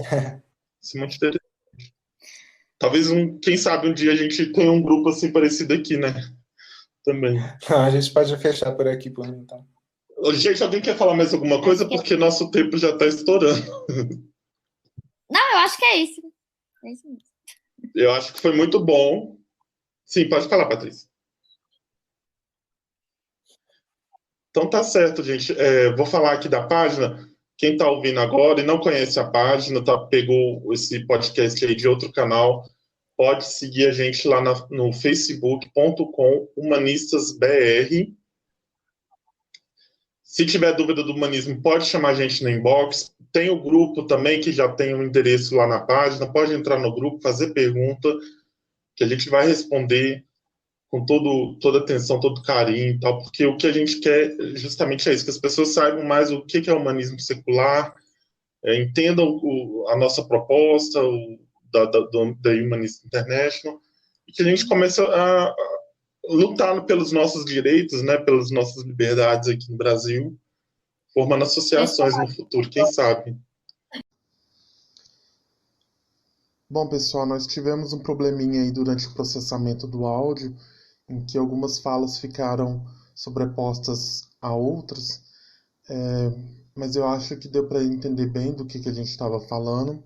Isso é muito interessante. Talvez, quem sabe, um dia a gente tenha um grupo assim parecido aqui, né? Também. A gente pode fechar por aqui, por mim, então. Gente, alguém quer falar mais alguma coisa? Porque nosso tempo já está estourando. Não, eu acho que é isso. É isso mesmo. Eu acho que foi muito bom. Sim, pode falar, Patrícia. Então tá certo, gente. Vou falar aqui da página. Quem está ouvindo agora e não conhece a página, pegou esse podcast aí de outro canal, pode seguir a gente lá no facebook.com/humanistasbr. Se tiver dúvida do humanismo, pode chamar a gente no inbox. Tem o grupo também, que já tem um endereço lá na página. Pode entrar no grupo, fazer pergunta, que a gente vai responder com toda atenção, todo carinho e tal, porque o que a gente quer justamente é isso, que as pessoas saibam mais o que é o humanismo secular, entendam a nossa proposta, da Humanist International, e que a gente comece a lutar pelos nossos direitos, né, pelas nossas liberdades aqui no Brasil, formando associações no futuro, quem sabe. Bom, pessoal, nós tivemos um probleminha aí durante o processamento do áudio, em que algumas falas ficaram sobrepostas a outras, mas eu acho que deu para entender bem do que a gente estava falando.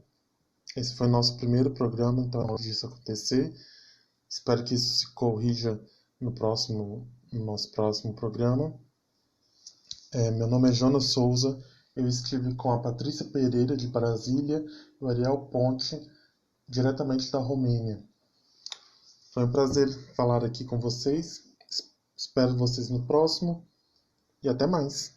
Esse foi o nosso primeiro programa, então antes disso acontecer. Espero que isso se corrija no nosso próximo programa. Meu nome é Jonas Souza, eu estive com a Patrícia Pereira, de Brasília, e o Ariel Ponte, diretamente da Romênia. Foi um prazer falar aqui com vocês. Espero vocês no próximo e até mais.